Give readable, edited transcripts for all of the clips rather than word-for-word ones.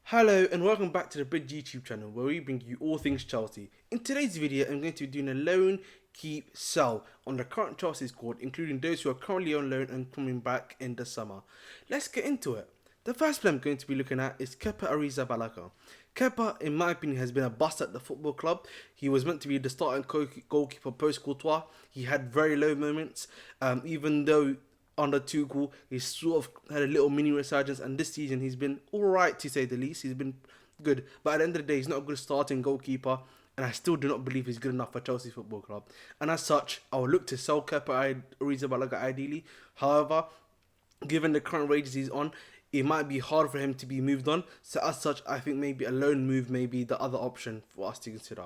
Hello and welcome back to the Bridge YouTube channel where we bring you all things Chelsea. In today's video I'm going to be doing a loan, keep, sell on the current Chelsea squad, including those who are currently on loan and coming back in the summer. Let's get into it. The first player I'm going to be looking at is Kepa Arrizabalaga. Kepa, in my opinion, has been a bust at the football club. He was meant to be the starting goalkeeper post-Courtois. He had very low moments, even though under Tuchel, he's sort of had a little mini resurgence, and this season he's been alright to say the least. He's been good, but at the end of the day, he's not a good starting goalkeeper, and I still do not believe he's good enough for Chelsea Football Club. And as such, I will look to sell Kepa Arrizabalaga ideally. However, given the current wages he's on, it might be hard for him to be moved on. So as such, I think maybe a loan move may be the other option for us to consider.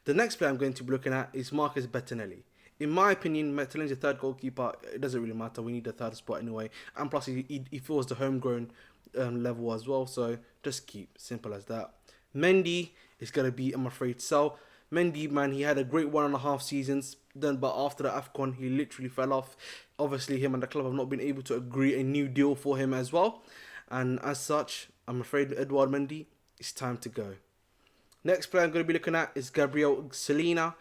The next player I'm going to be looking at is Marcus Bettinelli. In my opinion, Bettinelli's a third goalkeeper. It doesn't really matter. We need a third spot anyway. And plus, he feels the homegrown level as well. So just keep. Simple as that. Mendy is going to be, I'm afraid, sell. Mendy, man, he had a great 1.5 seasons. But after the AFCON, he literally fell off. Obviously, him and the club have not been able to agree a new deal for him as well. And as such, I'm afraid Edouard Mendy, it's time to go. Next player I'm going to be looking at is Gabriel Salina.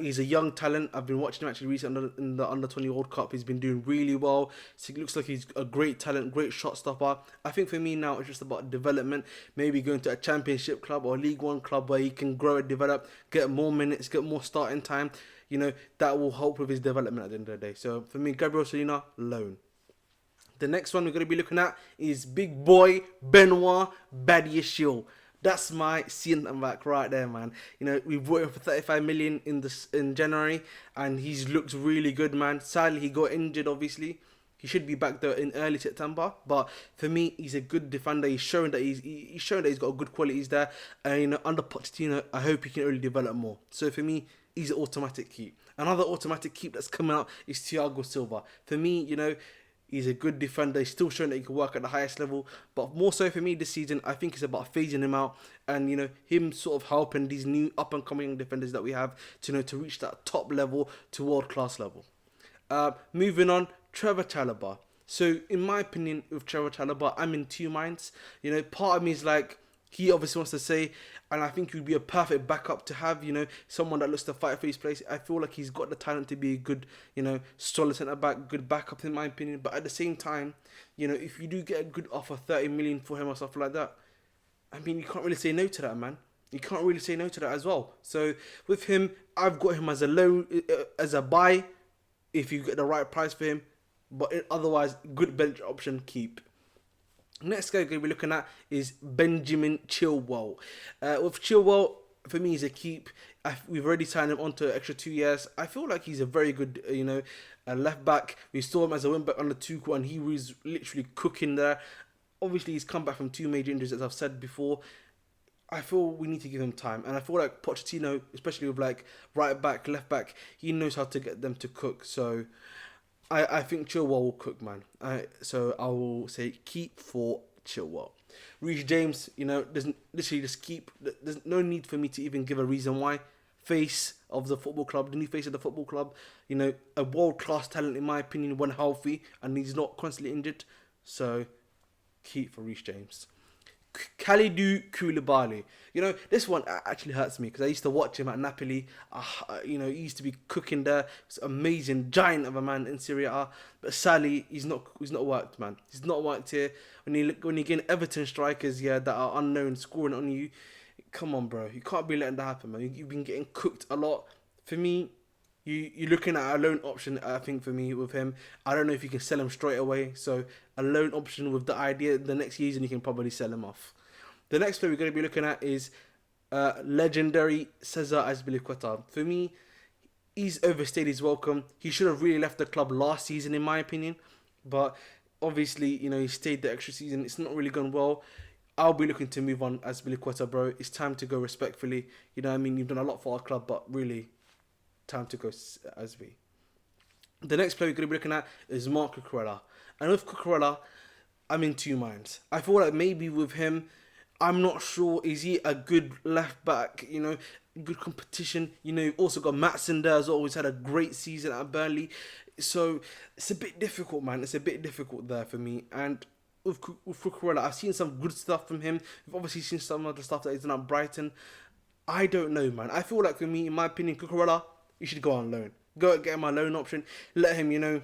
He's a young talent. I've been watching him actually recently in the Under-20 World Cup. He's been doing really well. So he looks like he's a great talent, great shot stopper. I think for me now, it's just about development. Maybe going to a championship club or League One club where he can grow and develop, get more minutes, get more starting time. You know, that will help with his development at the end of the day. So for me, Gabriel Salina, loan. The next one we're going to be looking at is big boy Benoit Badiashile. That's my centre back right there, man. You know, we bought him for 35 million in January, and he's looked really good, man. Sadly, he got injured, obviously. He should be back there in early September, but for me, he's a good defender. He's shown that he's shown that he's got good qualities there. And you know, under Pochettino, I hope he can really develop more. So for me, he's an automatic keep. Another automatic keep that's coming out is Thiago Silva. For me, you know, he's a good defender. He's still showing that he can work at the highest level. But more so for me this season, I think it's about phasing him out and, you know, him sort of helping these new up-and-coming defenders that we have to, you know, to reach that top level to world-class level. Moving on, Trevor Chalobah. So, in my opinion, with Trevor Chalobah, I'm in two minds. You know, part of me is like, he obviously wants to say, and I think he would be a perfect backup to have, you know, someone that looks to fight for his place. I feel like he's got the talent to be a good, you know, solid centre back, good backup in my opinion. But at the same time, you know, if you do get a good offer, 30 million for him or stuff like that, I mean, you can't really say no to that, man. You can't really say no to that as well. So with him, I've got him as a loan, as a buy, if you get the right price for him. But otherwise, good bench option, keep. Next guy we're going to be looking at is Benjamin Chilwell. With Chilwell, for me, he's a keep. We've already signed him on to an extra 2 years. I feel like he's a very good, you know, left back. We saw him as a wing back under Tuchel, and he was literally cooking there. Obviously, he's come back from 2 major injuries, as I've said before. I feel we need to give him time, and I feel like Pochettino, especially with like right back, left back, he knows how to get them to cook. So I think Chilwell will cook, man. So I will say keep for Chilwell. Reece James, you know, there's literally just keep. There's no need for me to even give a reason why. Face of the football club, the new face of the football club. You know, a world-class talent in my opinion when healthy, and he's not constantly injured. So keep for Reece James. Kalidou Koulibaly. You know, this one actually hurts me because I used to watch him at Napoli. You know, he used to be cooking there. He's an amazing giant of a man in Serie A. But sadly, he's not worked, man. He's not worked here. When you get Everton strikers, yeah, that are unknown scoring on you, come on, bro. You can't be letting that happen, man. You've been getting cooked a lot. For me, you're looking at a loan option, I think, for me, with him. I don't know if you can sell him straight away. So, a loan option with the idea the next season you can probably sell him off. The next player we're going to be looking at is legendary Cesar Azpilicueta. For me, he's overstayed his welcome. He should have really left the club last season, in my opinion. But, obviously, you know, he stayed the extra season. It's not really gone well. I'll be looking to move on Azpilicueta, bro. It's time to go respectfully. You know what I mean? You've done a lot for our club, but really, time to go as we. The next player we're going to be looking at is Marc Cucurella. And with Cucurella, I'm in two minds. I feel like maybe with him, I'm not sure, is he a good left back, you know, good competition. You know, you've also got Maatsen there as always, had a great season at Burnley. So it's a bit difficult, man. It's a bit difficult there for me. And with Cucurella. I've seen some good stuff from him. We've obviously seen some of the stuff that he's done at Brighton. I don't know, man. I feel like for me, in my opinion, Cucurella, you should go on loan. Go get him a loan option. Let him,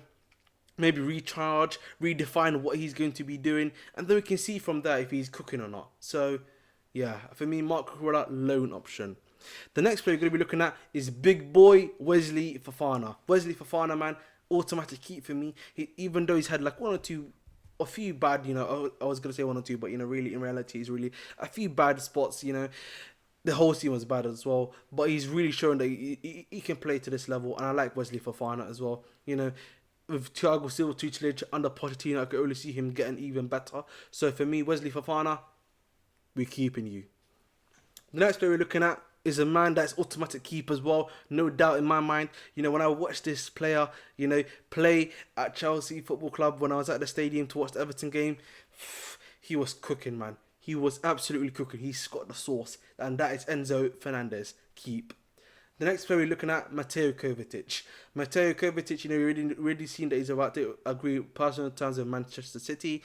maybe recharge, redefine what he's going to be doing, and then we can see from there if he's cooking or not. So, yeah, for me, Marc Cucurella, loan option. The next player we're going to be looking at is big boy Wesley Fofana. Wesley Fofana, man, automatic keep for me. Even though he's had like a few bad, I was going to say one or two, but, really, in reality, he's really a few bad spots, The whole team was bad as well, but he's really shown that he can play to this level, and I like Wesley Fofana as well. With Thiago Silva tutelage under Pochettino, I could only see him getting even better. So for me, Wesley Fofana, we're keeping you. The next player we're looking at is a man that's automatic keep as well, no doubt in my mind. When I watched this player, play at Chelsea Football Club, when I was at the stadium to watch the Everton game, he was cooking, man. He was absolutely cooking. He's got the sauce, and that is Enzo Fernandez. Keep. The next player we're looking at, Mateo Kovacic. Mateo Kovacic, we already seen that he's about to agree personal terms with Manchester City.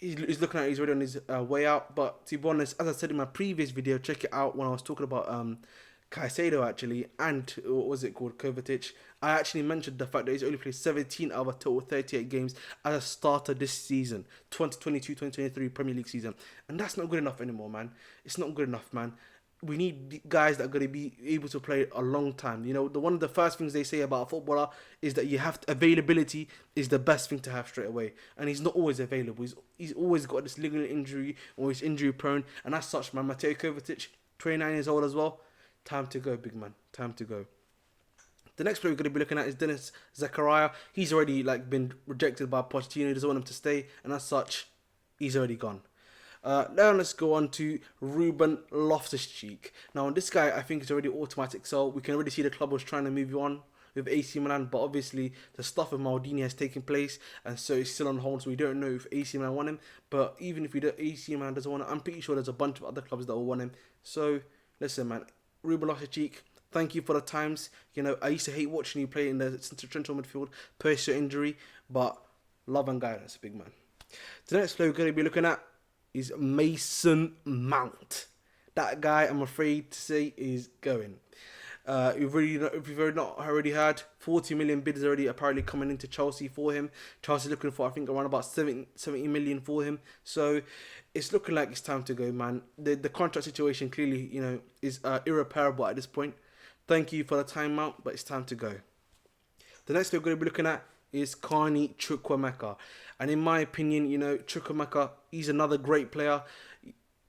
He's looking at, he's already on his way out. But to be honest, as I said in my previous video, check it out when I was talking about Caicedo actually, and what was it called, Kovacic. I actually mentioned the fact that he's only played 17 out of a total 38 games as a starter this season, 2022-2023 Premier League season, and that's not good enough anymore, man. It's not good enough, man. We need guys that are going to be able to play a long time. One of the first things they say about a footballer is that availability is the best thing to have straight away. And he's not always available. He's always got this ligament injury, or he's injury prone. And as such, man, Mateo Kovacic, 29 years old as well. Time to go, big man. Time to go. The next player we're going to be looking at is Denis Zakaria. He's already been rejected by Pochettino. He doesn't want him to stay. And as such, he's already gone. Now let's go on to Ruben Loftus-Cheek. Now, this guy, I think, is already automatic. So we can already see the club was trying to move you on with AC Milan. But obviously, the stuff with Maldini has taken place. And so he's still on hold. So we don't know if AC Milan want him. But even if AC Milan doesn't want him, I'm pretty sure there's a bunch of other clubs that will want him. So, listen, man. Ruben Loftus-Cheek, thank you for the times. I used to hate watching you play in the central midfield post your injury. But love and guidance, big man. The next player we're going to be looking at is Mason Mount. That guy, I'm afraid to say, is going. If you've not already heard, 40 million bids already apparently coming into Chelsea for him. Chelsea looking for, I think, around about 70 million for him. So it's looking like it's time to go, man. The contract situation clearly, is irreparable at this point. Thank you for the timeout, but it's time to go. The next thing we're going to be looking at is Carney Chukwuemeka. And in my opinion, Chukwuemeka, he's another great player.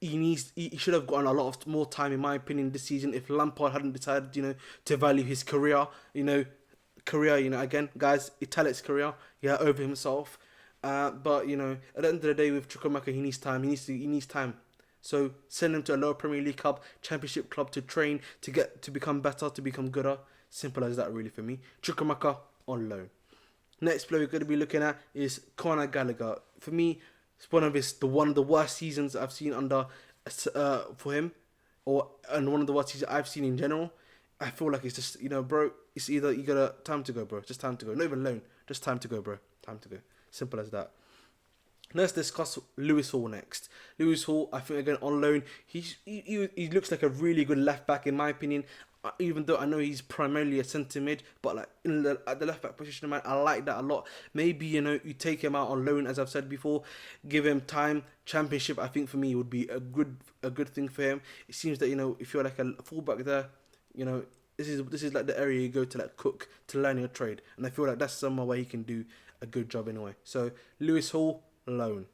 He should have gotten a lot more time, in my opinion, this season if Lampard hadn't decided, to value his career. Again, guys, italics career, over himself. But, at the end of the day with Chukwuemeka, he needs time. He needs time. So send him to a lower Premier League club, Championship club to train, to become better, to become gooder. Simple as that, really, for me. Chukwuemeka on loan. Next player we're going to be looking at is Conor Gallagher. For me, it's one of the worst seasons I've seen for him, and one of the worst seasons I've seen in general. I feel like it's just, bro, it's either you gotta time to go, bro. Just time to go. Not even loan. Just time to go, bro. Time to go. Simple as that. Let's discuss Lewis Hall next. Lewis Hall, I think, again, on loan. He looks like a really good left back, in my opinion. Even though I know he's primarily a centre mid, but at the left back position, man, I like that a lot. Maybe you take him out on loan, as I've said before, give him time. Championship, I think for me would be a good thing for him. It seems that if you're like a fullback there, this is like the area you go to cook to learn your trade, and I feel like that's somewhere where he can do a good job anyway. So Lewis Hall, loan.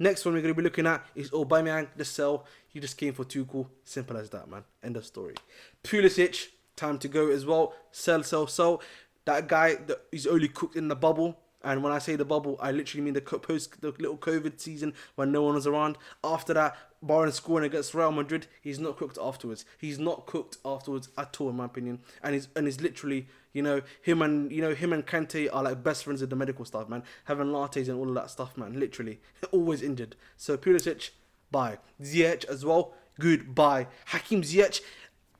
Next one we're going to be looking at is Aubameyang, the sell. He just came for Tuchel. Simple as that, man. End of story. Pulisic, time to go as well. Sell. That guy that is only cooked in the bubble. And when I say the bubble, I literally mean the little COVID season when no one was around. After that, barring scoring against Real Madrid, he's not cooked afterwards. He's not cooked afterwards at all, in my opinion. And he's literally, him and Kante are like best friends with the medical staff, man. Having lattes and all of that stuff, man. Literally, always injured. So Pulisic, bye. Ziyech as well, goodbye. Hakim Ziyech,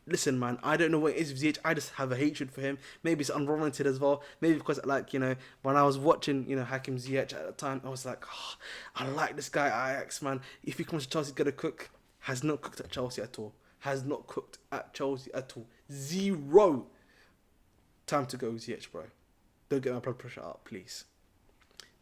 listen, man, I don't know what it is with Ziyech. I just have a hatred for him. Maybe it's unwarranted as well. Maybe because, like, when I was watching, Hakim Ziyech at the time, I was like, oh, I like this guy, Ajax, man. If he comes to Chelsea, he's going to cook. Has not cooked at Chelsea at all. Has not cooked at Chelsea at all. Zero. Time to go, Ziyech, bro. Don't get my blood pressure up, please.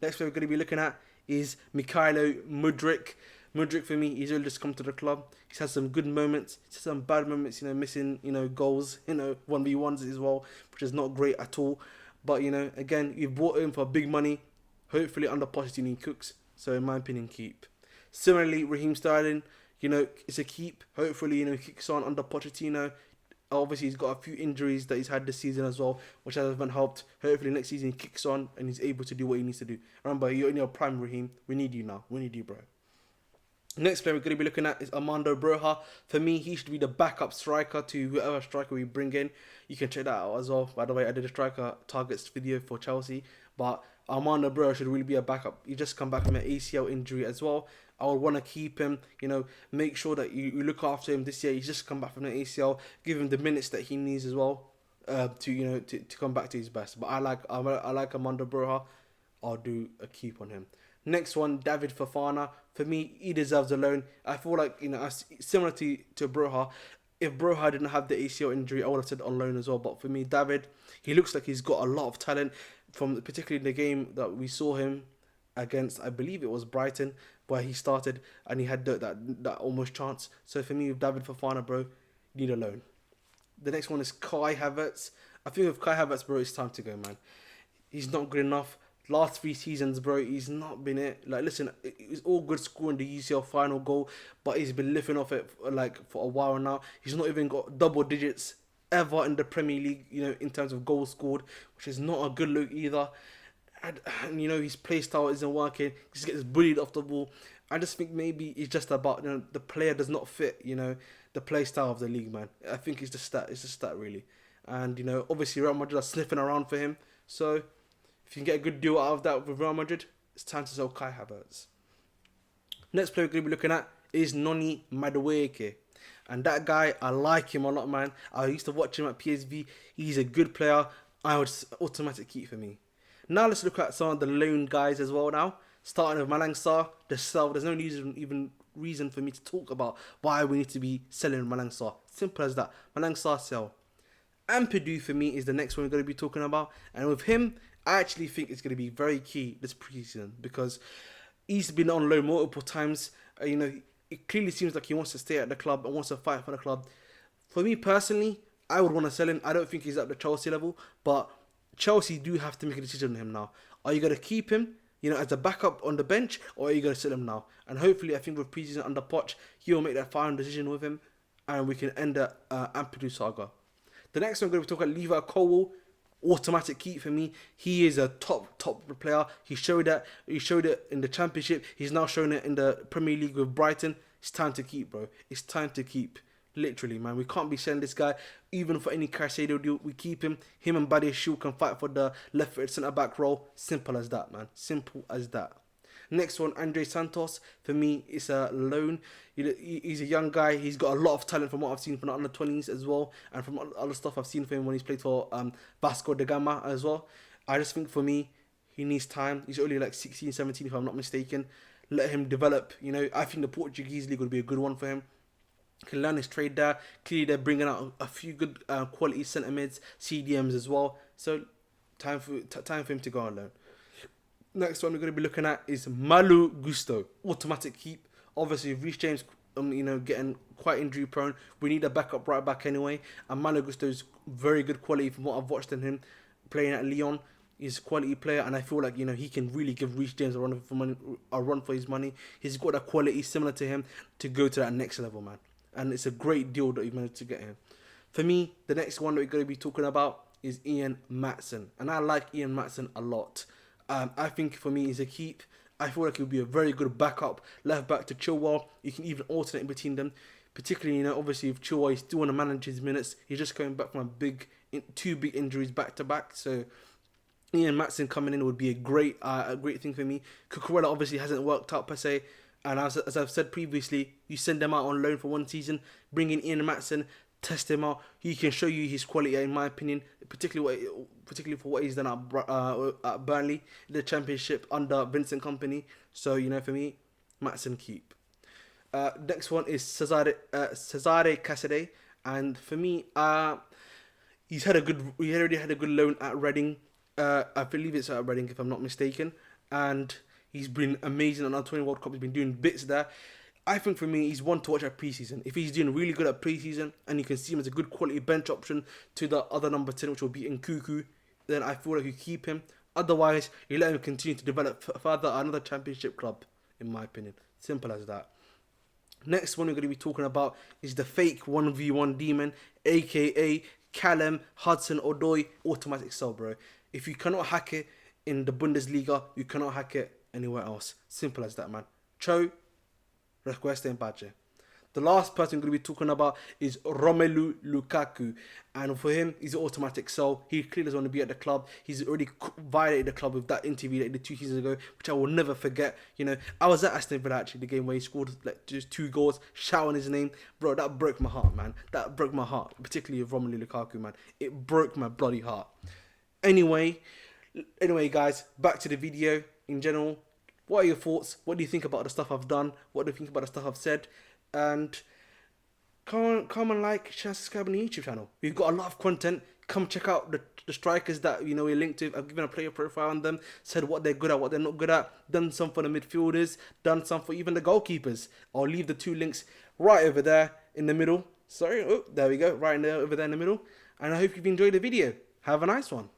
Next player we're going to be looking at is Mikhailo Mudryk. Mudryk, for me, he's really just come to the club. He's had some good moments. He's had some bad moments, missing, goals, 1v1s as well, which is not great at all. But, again, you bought him for big money. Hopefully, under Pochettino, he cooks. So, in my opinion, keep. Similarly, Raheem Sterling, it's a keep. Hopefully, he kicks on under Pochettino. Obviously, he's got a few injuries that he's had this season as well, which hasn't helped. Hopefully, next season he kicks on and he's able to do what he needs to do. Remember, you're in your prime, Raheem. We need you now. We need you, bro. Next player we're going to be looking at is Armando Broja. For me, he should be the backup striker to whoever striker we bring in. You can check that out as well. By the way, I did a striker targets video for Chelsea. But Armando Broja should really be a backup. He just come back from an ACL injury as well. I would want to keep him, make sure that you look after him this year. He's just come back from an ACL. Give him the minutes that he needs as well to come back to his best. But I like Armando Broja. I'll do a keep on him. Next one, David Fofana. For me, he deserves a loan. I feel like, similar to Broja, if Broja didn't have the ACL injury, I would have said on loan as well. But for me, David, he looks like he's got a lot of talent, from particularly in the game that we saw him against, I believe it was Brighton, where he started and he had that almost chance. So for me, with David Fofana, bro, you need a loan. The next one is Kai Havertz. I think with Kai Havertz, bro, it's time to go, man. He's not good enough. Last 3 seasons, bro, he's not been it. Like, listen, it's all good scoring the UCL final goal, but he's been lifting off it for a while now. He's not even got double digits ever in the Premier League, in terms of goals scored, which is not a good look either. And his play style isn't working. He just gets bullied off the ball. I just think maybe it's just about, the player does not fit, the play style of the league, man. I think it's the stat. It's the stat, really. And, obviously Real Madrid are sniffing around for him. So if you can get a good deal out of that with Real Madrid, it's time to sell Kai Havertz. Next player we're going to be looking at is Noni Madueke. And that guy, I like him a lot, man. I used to watch him at PSV. He's a good player. I would automatic keep for me. Now let's look at some of the loan guys as well now. Starting with Malang Sarr, the sell. There's no reason for me to talk about why we need to be selling Malang Sarr. Simple as that. Malang Sarr sell. Ampadu for me is the next one we're going to be talking about. And with him, I actually think it's going to be very key this preseason because he's been on loan multiple times. It clearly seems like he wants to stay at the club and wants to fight for the club. For me personally, I would want to sell him. I don't think he's at the Chelsea level, but Chelsea do have to make a decision on him now. Are you going to keep him, as a backup on the bench, or are you going to sell him now? And hopefully, I think with preseason under Poch, he will make that final decision with him, and we can end the Ampadu saga. The next one, I'm going to be talking about Levi Colwill. Automatic keep for me. He is a top player. He showed it in the Championship. He's now showing it in the Premier League with Brighton. It's time to keep, bro. It's time to keep. Literally, man. We can't be selling this guy. Even for any Caicedo deal, we keep him. Him and Badia Shiu can fight for the left-footed centre-back role. Simple as that, man. Simple as that. Next one, Andre Santos. For me, it's a loan. He's a young guy. He's got a lot of talent from what I've seen from the under-20s as well. And from other stuff I've seen from him when he's played for Vasco da Gama as well. I just think for me, he needs time. He's only like 16, 17 if I'm not mistaken. Let him develop. I think the Portuguese league would be a good one for him. Can learn his trade there. Clearly, they're bringing out a few good quality centre mids, CDMs as well. So, time for him to go on loan. Next one we're going to be looking at is Malo Gusto. Automatic keep. Obviously, Reece James, getting quite injury prone. We need a backup right back anyway. And Malo Gusto is very good quality from what I've watched in him playing at Lyon. He's a quality player, and I feel like he can really give Reece James a run for his money. He's got a quality similar to him to go to that next level, man. And it's a great deal that you've managed to get him. For me, the next one that we're going to be talking about is Ian Maatsen. And I like Ian Maatsen a lot. I think for me, he's a keep. I feel like he'll be a very good backup left back to Chilwell. You can even alternate between them. Particularly, obviously, if Chilwell is still want to manage his minutes, he's just coming back from two big injuries back to back. So Ian Maatsen coming in would be a great thing for me. Cucurella obviously hasn't worked out per se. And as I've said previously, you send them out on loan for one season, bring in Ian Maatsen, test him out. He can show you his quality, in my opinion, particularly for what he's done at Burnley, the Championship under Vincent Kompany. So, you know, for me, Maatsen keep. Next one is Cesare Casadei, and for me, he already had a good loan at Reading. I believe it's at Reading, if I'm not mistaken, and he's been amazing on Under-20 World Cup. He's been doing bits there. I think for me, he's one to watch at pre-season. If he's doing really good at pre-season, and you can see him as a good quality bench option to the other number 10, which will be Nkuku, then I feel like you keep him. Otherwise, you let him continue to develop further another Championship club, in my opinion. Simple as that. Next one we're going to be talking about is the fake 1v1 demon, aka Callum Hudson-Odoi automatic sell, bro. If you cannot hack it in the Bundesliga, you cannot hack it anywhere else. Simple as that, man. Cho, request and badge. The last person we're going to be talking about is Romelu Lukaku, and for him, he's an automatic sell. He clearly doesn't want to be at the club. He's already violated the club with that interview that he did 2 seasons ago, which I will never forget. You know, I was at Aston Villa actually, the game where he scored like just 2 goals, shouting his name, bro. That broke my heart, man. That broke my heart, particularly with Romelu Lukaku, man. It broke my bloody heart. Anyway, guys, back to the video in general. What are your thoughts? What do you think about the stuff I've done? What do you think about the stuff I've said? And come and like, share, subscribe on the YouTube channel. We've got a lot of content. Come check out the strikers that, you know, we're linked to. I've given a player profile on them, said what they're good at, what they're not good at, done some for the midfielders, done some for even the goalkeepers. I'll leave the 2 links right over there in the middle. Sorry, oh, there we go, right in there, over there in the middle. And I hope you've enjoyed the video. Have a nice one.